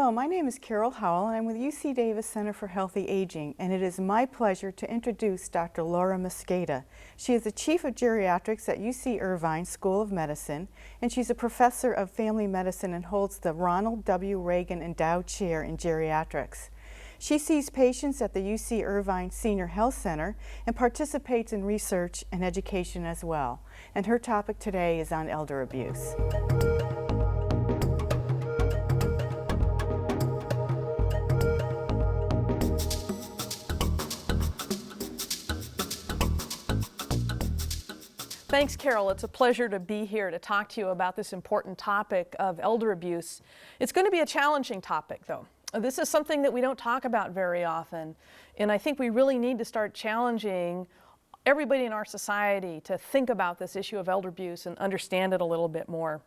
Hello, my name is Carol Howell and I'm with UC Davis Center for Healthy Aging, and it is my pleasure to introduce Dr. Laura Mosqueda. She is the Chief of Geriatrics at UC Irvine School of Medicine, and she's a professor of family medicine and holds the Ronald W. Reagan Endowed Chair in Geriatrics. She sees patients at the UC Irvine Senior Health Center and participates in research and education as well. And her topic today is on elder abuse. Thanks, Carol. It's a pleasure to be here to talk to you about this important topic of elder abuse. It's going to be a challenging topic, though. This is something that we don't talk about very often, and I think we really need to start challenging everybody in our society to think about this issue of elder abuse and understand it a little bit more.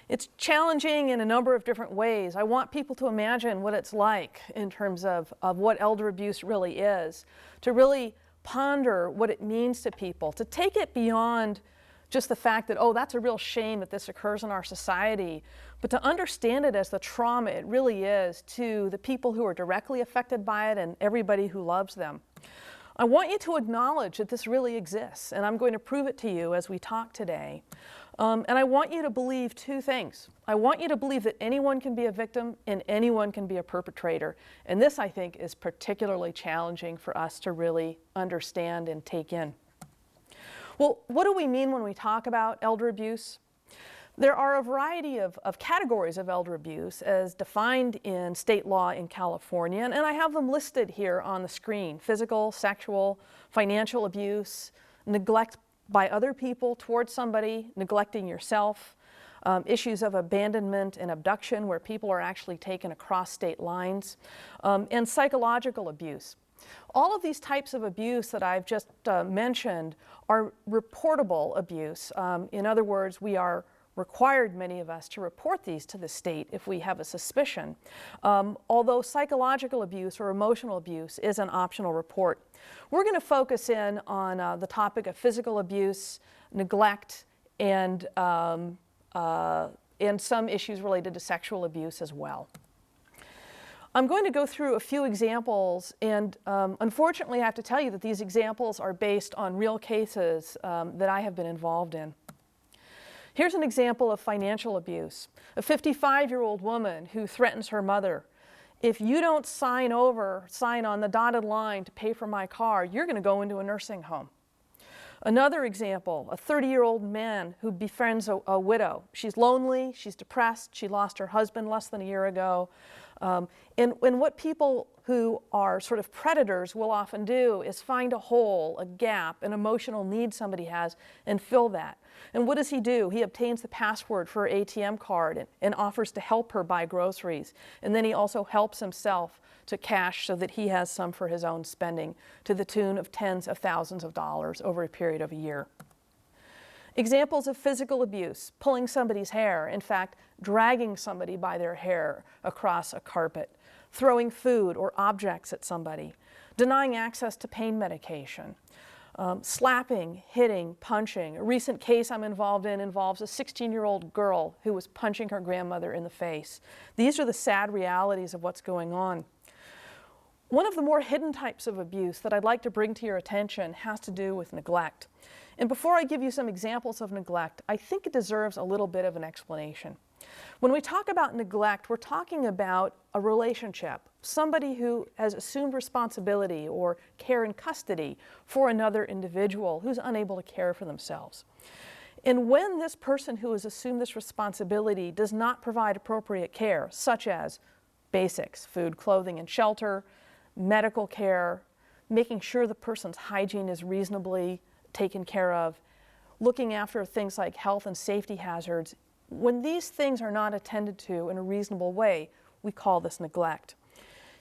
It's challenging in a number of different ways. I want people to imagine what it's like in terms of what elder abuse really is, to really ponder what it means to people, to take it beyond just the fact that, oh, that's a real shame that this occurs in our society, but to understand it as the trauma it really is to the people who are directly affected by it and everybody who loves them. I want you to acknowledge that this really exists, and I'm going to prove it to you as we talk today. And I want you to believe two things. I want you to believe that anyone can be a victim and anyone can be a perpetrator. And this, I think, is particularly challenging for us to really understand and take in. Well, what do we mean when we talk about elder abuse? There are a variety of categories of elder abuse as defined in state law in California, and I have them listed here on the screen: physical, sexual, financial abuse, neglect by other people towards somebody, neglecting yourself, issues of abandonment and abduction where people are actually taken across state lines, and psychological abuse. All of these types of abuse that I've just mentioned are reportable abuse. In other words, we are required, many of us, to report these to the state if we have a suspicion, although psychological abuse or emotional abuse is an optional report. We're going to focus in on the topic of physical abuse, neglect, and some issues related to sexual abuse as well. I'm going to go through a few examples, and unfortunately I have to tell you that these examples are based on real cases that I have been involved in. Here's an example of financial abuse. A 55-year-old woman who threatens her mother: if you don't sign on the dotted line to pay for my car, you're going to go into a nursing home. Another example, a 30-year-old man who befriends a widow. She's lonely, she's depressed, she lost her husband less than a year ago. And what people who are sort of predators will often do is find a hole, a gap, an emotional need somebody has, and fill that. And what does he do? He obtains the password for her ATM card and offers to help her buy groceries. And then he also helps himself to cash so that he has some for his own spending, to the tune of tens of thousands of dollars over a period of a year. Examples of physical abuse: pulling somebody's hair, in fact, dragging somebody by their hair across a carpet, throwing food or objects at somebody, denying access to pain medication, slapping, hitting, punching. A recent case I'm involved in involves a 16-year-old girl who was punching her grandmother in the face. These are the sad realities of what's going on. One of the more hidden types of abuse that I'd like to bring to your attention has to do with neglect. And before I give you some examples of neglect, I think it deserves a little bit of an explanation. When we talk about neglect, we're talking about a relationship, somebody who has assumed responsibility or care and custody for another individual who's unable to care for themselves. And when this person who has assumed this responsibility does not provide appropriate care, such as basics, food, clothing, and shelter, medical care, making sure the person's hygiene is reasonably taken care of, looking after things like health and safety hazards, when these things are not attended to in a reasonable way, we call this neglect.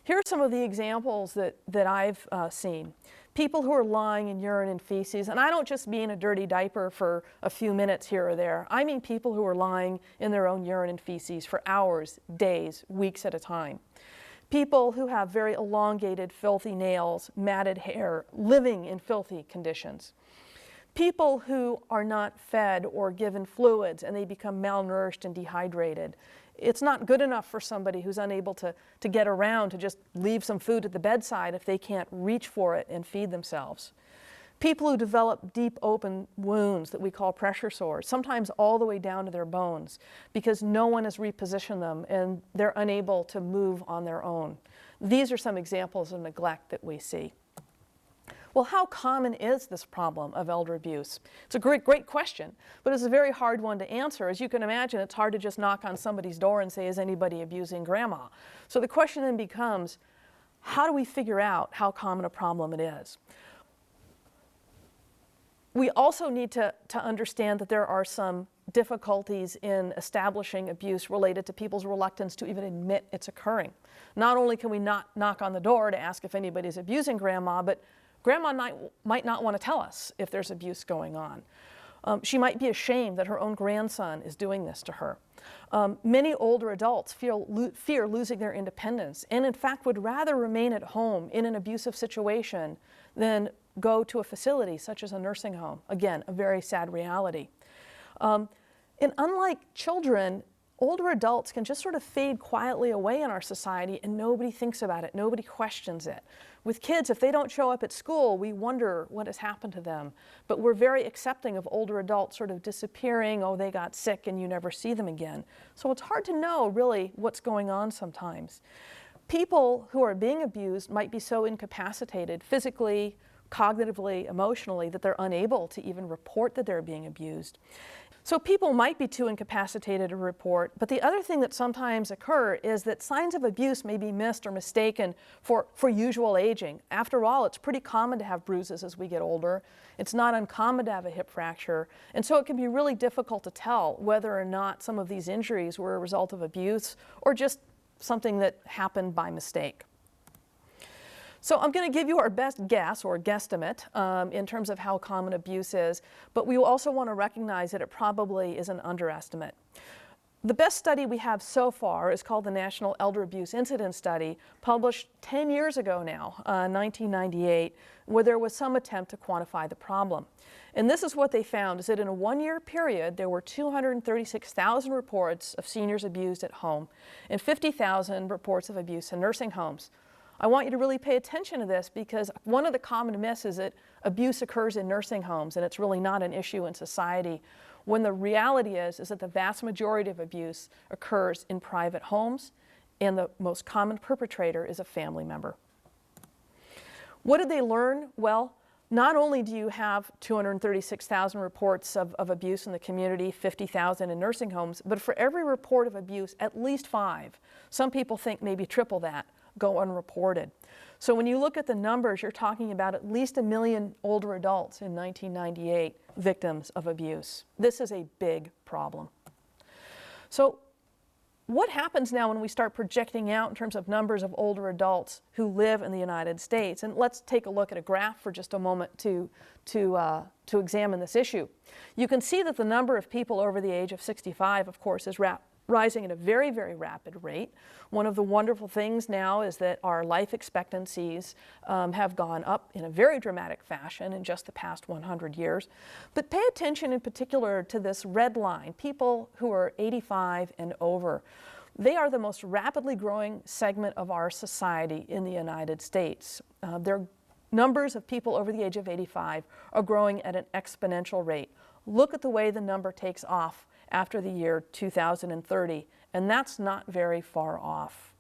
Here are some of the examples that I've seen. People who are lying in urine and feces, and I don't just mean a dirty diaper for a few minutes here or there. I mean people who are lying in their own urine and feces for hours, days, weeks at a time. People who have very elongated, filthy nails, matted hair, living in filthy conditions. People who are not fed or given fluids and they become malnourished and dehydrated. It's not good enough for somebody who's unable to get around to just leave some food at the bedside if they can't reach for it and feed themselves. People who develop deep open wounds that we call pressure sores, sometimes all the way down to their bones, because no one has repositioned them and they're unable to move on their own. These are some examples of neglect that we see. Well, how common is this problem of elder abuse? It's a great question, but it's a very hard one to answer. As you can imagine, it's hard to just knock on somebody's door and say, is anybody abusing grandma? So the question then becomes, how do we figure out how common a problem it is? We also need to understand that there are some difficulties in establishing abuse related to people's reluctance to even admit it's occurring. Not only can we not knock on the door to ask if anybody's abusing grandma, but grandma might not want to tell us if there's abuse going on. She might be ashamed that her own grandson is doing this to her. Many older adults fear losing their independence and in fact would rather remain at home in an abusive situation than go to a facility such as a nursing home. Again, a very sad reality. And unlike children, older adults can just sort of fade quietly away in our society and nobody thinks about it, nobody questions it. With kids, if they don't show up at school, we wonder what has happened to them. But we're very accepting of older adults sort of disappearing, oh, they got sick and you never see them again. So it's hard to know really what's going on sometimes. People who are being abused might be so incapacitated physically, cognitively, emotionally, that they're unable to even report that they're being abused. So people might be too incapacitated to report, but the other thing that sometimes occurs is that signs of abuse may be missed or mistaken for usual aging. After all, it's pretty common to have bruises as we get older. It's not uncommon to have a hip fracture, and so it can be really difficult to tell whether or not some of these injuries were a result of abuse or just something that happened by mistake. So I'm going to give you our best guess or guesstimate in terms of how common abuse is, but we also want to recognize that it probably is an underestimate. The best study we have so far is called the National Elder Abuse Incidence Study, published 10 years ago now, 1998, where there was some attempt to quantify the problem. And this is what they found, is that in a one-year period, there were 236,000 reports of seniors abused at home and 50,000 reports of abuse in nursing homes. I want you to really pay attention to this because one of the common myths is that abuse occurs in nursing homes and it's really not an issue in society, when the reality is that the vast majority of abuse occurs in private homes and the most common perpetrator is a family member. What did they learn? Well, not only do you have 236,000 reports of abuse in the community, 50,000 in nursing homes, but for every report of abuse, at least 5, some people think maybe triple that, go unreported. So when you look at the numbers, you're talking about at least 1 million older adults in 1998 victims of abuse. This is a big problem. So what happens now when we start projecting out in terms of numbers of older adults who live in the United States? And let's take a look at a graph for just a moment to examine this issue. You can see that the number of people over the age of 65, of course, is rising at a very, very rapid rate. One of the wonderful things now is that our life expectancies have gone up in a very dramatic fashion in just the past 100 years. But pay attention in particular to this red line, people who are 85 and over. They are the most rapidly growing segment of our society in the United States. Their numbers of people over the age of 85 are growing at an exponential rate. Look at the way the number takes off after the year 2030, and that's not very far off.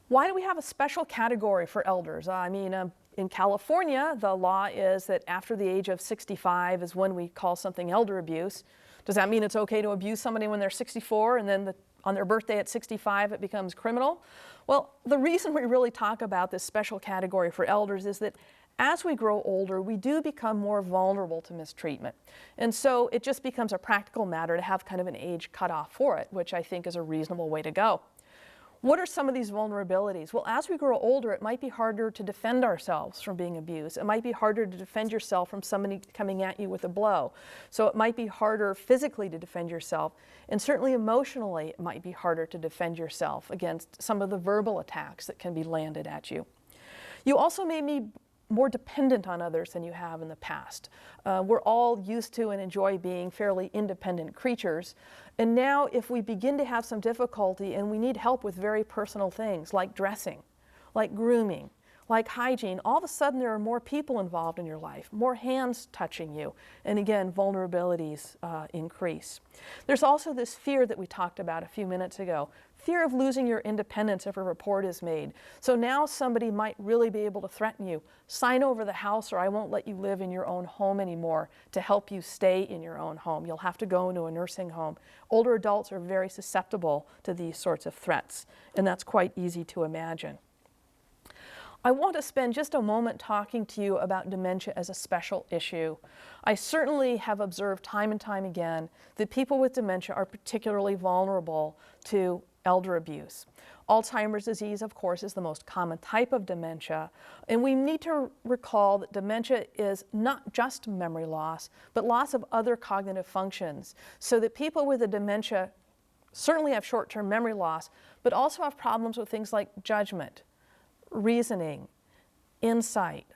Why do we have a special category for elders? In California, the law is that after the age of 65 is when we call something elder abuse. Does that mean it's okay to abuse somebody when they're 64 and then on their birthday at 65 it becomes criminal? Well, the reason we really talk about this special category for elders is that as we grow older, we do become more vulnerable to mistreatment. And so it just becomes a practical matter to have kind of an age cutoff for it, which I think is a reasonable way to go. What are some of these vulnerabilities? Well, as we grow older, it might be harder to defend ourselves from being abused. It might be harder to defend yourself from somebody coming at you with a blow. So it might be harder physically to defend yourself. And certainly emotionally, it might be harder to defend yourself against some of the verbal attacks that can be landed at you. You also may more dependent on others than you have in the past. We're all used to and enjoy being fairly independent creatures. And now if we begin to have some difficulty and we need help with very personal things like dressing, like grooming, like hygiene, all of a sudden there are more people involved in your life, more hands touching you, and again, vulnerabilities increase. There's also this fear that we talked about a few minutes ago, fear of losing your independence if a report is made. So now somebody might really be able to threaten you, sign over the house or I won't let you live in your own home anymore to help you stay in your own home. You'll have to go into a nursing home. Older adults are very susceptible to these sorts of threats, and that's quite easy to imagine. I want to spend just a moment talking to you about dementia as a special issue. I certainly have observed time and time again that people with dementia are particularly vulnerable to elder abuse. Alzheimer's disease, of course, is the most common type of dementia, and we need to recall that dementia is not just memory loss, but loss of other cognitive functions, so that people with a dementia certainly have short-term memory loss, but also have problems with things like judgment, reasoning, insight,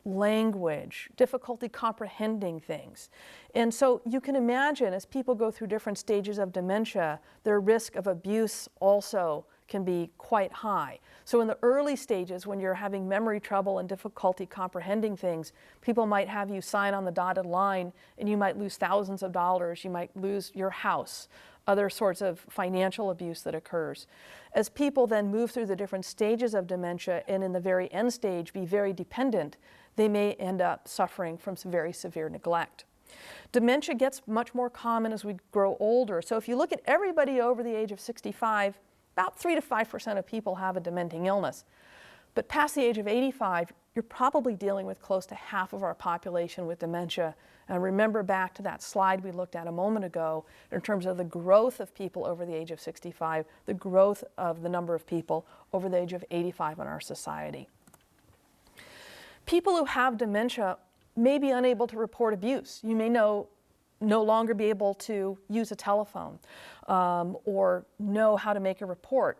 language, difficulty comprehending things. And so you can imagine as people go through different stages of dementia, their risk of abuse also can be quite high. So in the early stages, when you're having memory trouble and difficulty comprehending things, people might have you sign on the dotted line and you might lose thousands of dollars, you might lose your house, other sorts of financial abuse that occurs. As people then move through the different stages of dementia and in the very end stage be very dependent, they may end up suffering from some very severe neglect. Dementia gets much more common as we grow older. So if you look at everybody over the age of 65, about 3 to 5% of people have a dementing illness. But past the age of 85, you're probably dealing with close to half of our population with dementia. And remember back to that slide we looked at a moment ago in terms of the growth of people over the age of 65, the growth of the number of people over the age of 85 in our society. People who have dementia may be unable to report abuse. You may no longer be able to use a telephone or know how to make a report.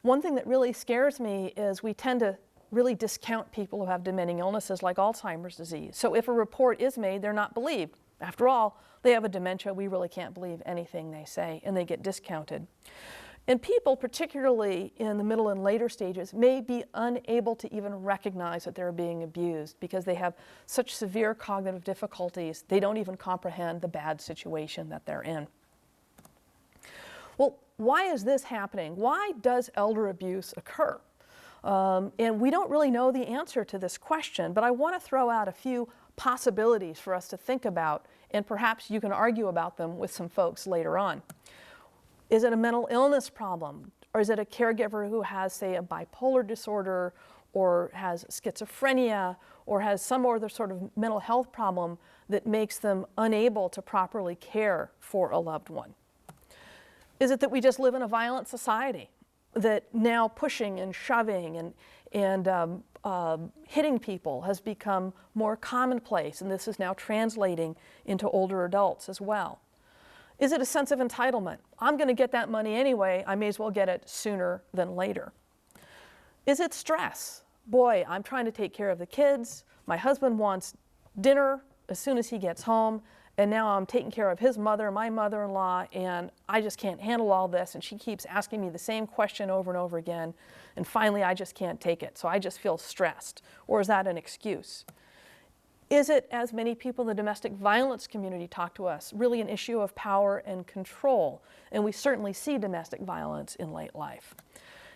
One thing that really scares me is we tend to really discount people who have dementing illnesses like Alzheimer's disease. So if a report is made, they're not believed. After all, they have a dementia, we really can't believe anything they say, and they get discounted. And people, particularly in the middle and later stages, may be unable to even recognize that they're being abused because they have such severe cognitive difficulties, they don't even comprehend the bad situation that they're in. Well, why is this happening? Why does elder abuse occur? And we don't really know the answer to this question, but I want to throw out a few possibilities for us to think about, and perhaps you can argue about them with some folks later on. Is it a mental illness problem? Or is it a caregiver who has, say, a bipolar disorder or has schizophrenia or has some other sort of mental health problem that makes them unable to properly care for a loved one? Is it that we just live in a violent society, that now pushing and shoving and hitting people has become more commonplace, and this is now translating into older adults as well? Is it a sense of entitlement? I'm going to get that money anyway, I may as well get it sooner than later. Is it stress? Boy, I'm trying to take care of the kids, my husband wants dinner as soon as he gets home, and now I'm taking care of his mother, my mother-in-law, and I just can't handle all this, and she keeps asking me the same question over and over again, and finally I just can't take it, so I just feel stressed. Or is that an excuse? Is it, as many people in the domestic violence community talk to us, really an issue of power and control? And we certainly see domestic violence in late life.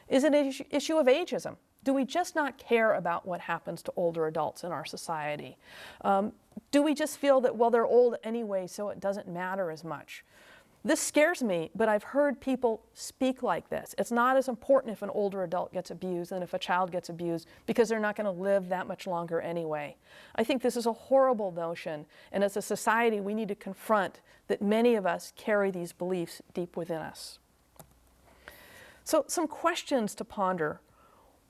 Is it an issue of ageism? Do we just not care about what happens to older adults in our society? Do we just feel that, well, they're old anyway, so it doesn't matter as much? This scares me, but I've heard people speak like this. It's not as important if an older adult gets abused than if a child gets abused because they're not going to live that much longer anyway. I think this is a horrible notion, and as a society we need to confront that many of us carry these beliefs deep within us. So some questions to ponder.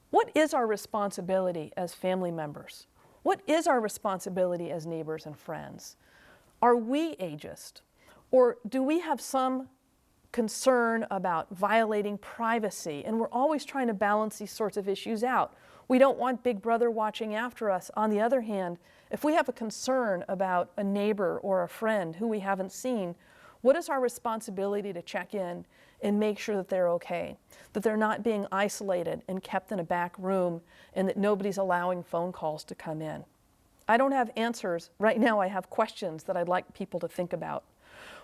What is our responsibility as family members? What is our responsibility as neighbors and friends? Are we ageist? Or do we have some concern about violating privacy? And we're always trying to balance these sorts of issues out. We don't want Big Brother watching after us. On the other hand, if we have a concern about a neighbor or a friend who we haven't seen, what is our responsibility to check in and make sure that they're okay, that they're not being isolated and kept in a back room, and that nobody's allowing phone calls to come in? I don't have answers. Right now I have questions that I'd like people to think about.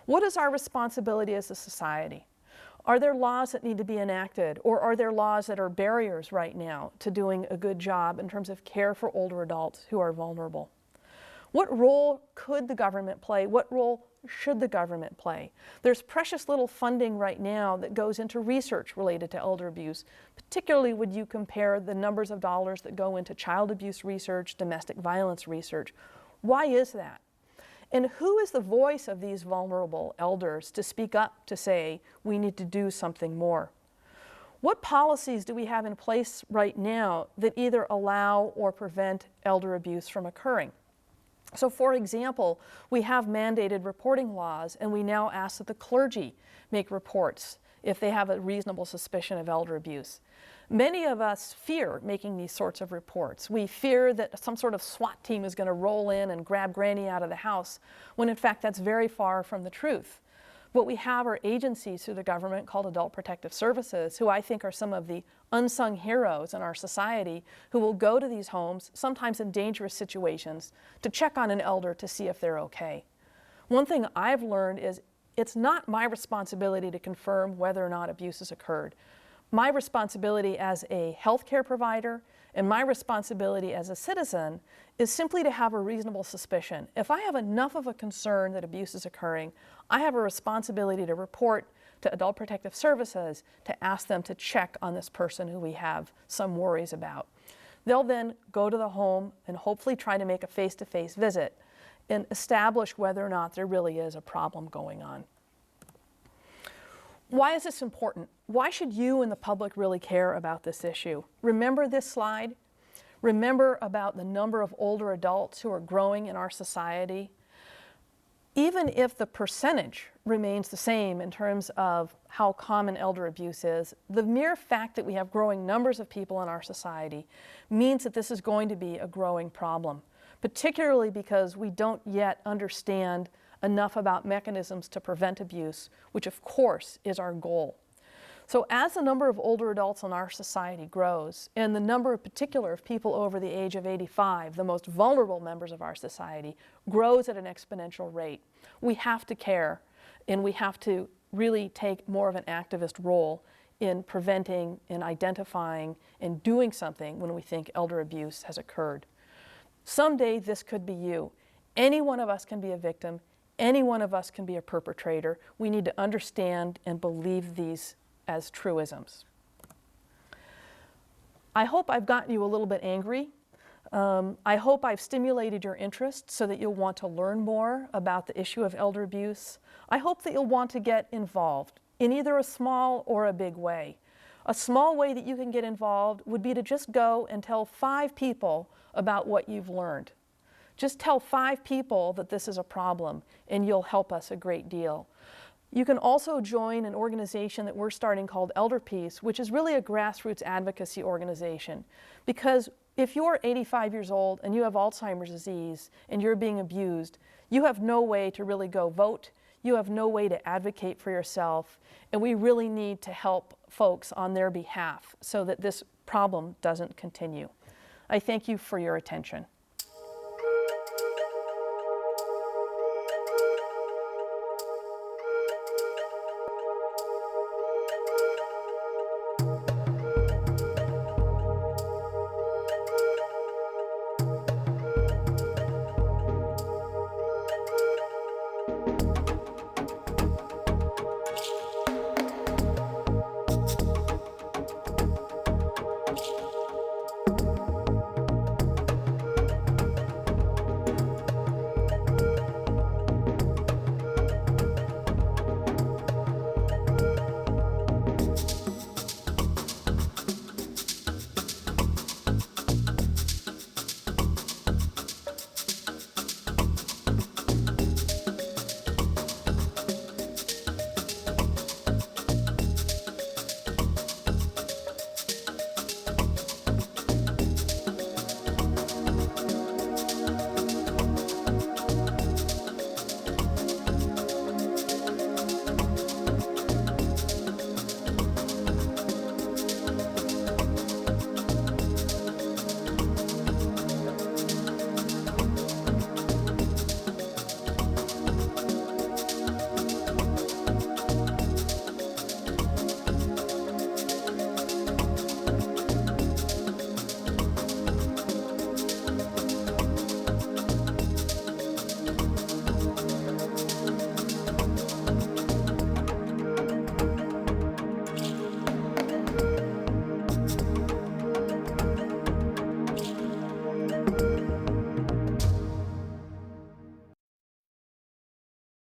What is our responsibility as a society? Are there laws that need to be enacted, or are there laws that are barriers right now to doing a good job in terms of care for older adults who are vulnerable? What role could the government play? What role should the government play? There's precious little funding right now that goes into research related to elder abuse, particularly when you compare the numbers of dollars that go into child abuse research, domestic violence research. Why is that? And who is the voice of these vulnerable elders to speak up to say, we need to do something more? What policies do we have in place right now that either allow or prevent elder abuse from occurring? So for example, we have mandated reporting laws, and we now ask that the clergy make reports if they have a reasonable suspicion of elder abuse. Many of us fear making these sorts of reports. We fear that some sort of SWAT team is going to roll in and grab Granny out of the house, when in fact that's very far from the truth. What we have are agencies through the government called Adult Protective Services, who I think are some of the unsung heroes in our society, who will go to these homes, sometimes in dangerous situations, to check on an elder to see if they're okay. One thing I've learned is it's not my responsibility to confirm whether or not abuse has occurred. My responsibility as a healthcare provider and my responsibility as a citizen is simply to have a reasonable suspicion. If I have enough of a concern that abuse is occurring, I have a responsibility to report to Adult Protective Services to ask them to check on this person who we have some worries about. They'll then go to the home and hopefully try to make a face-to-face visit and establish whether or not there really is a problem going on. Why is this important? Why should you and the public really care about this issue? Remember this slide? Remember about the number of older adults who are growing in our society? Even if the percentage remains the same in terms of how common elder abuse is, the mere fact that we have growing numbers of people in our society means that this is going to be a growing problem, particularly because we don't yet understand enough about mechanisms to prevent abuse, which of course is our goal. So as the number of older adults in our society grows, and the number in particular of people over the age of 85, the most vulnerable members of our society, grows at an exponential rate, we have to care, and we have to really take more of an activist role in preventing and identifying and doing something when we think elder abuse has occurred. Someday this could be you. Any one of us can be a victim. Any one of us can be a perpetrator. We need to understand and believe these as truisms. I hope I've gotten you a little bit angry. I hope I've stimulated your interest so that you'll want to learn more about the issue of elder abuse. I hope that you'll want to get involved in either a small or a big way. A small way that you can get involved would be to just go and tell 5 people about what you've learned. Just tell 5 people that this is a problem, and you'll help us a great deal. You can also join an organization that we're starting called Elder Peace, which is really a grassroots advocacy organization. Because if you're 85 years old and you have Alzheimer's disease and you're being abused, you have no way to really go vote. You have no way to advocate for yourself. And we really need to help folks on their behalf so that this problem doesn't continue. I thank you for your attention.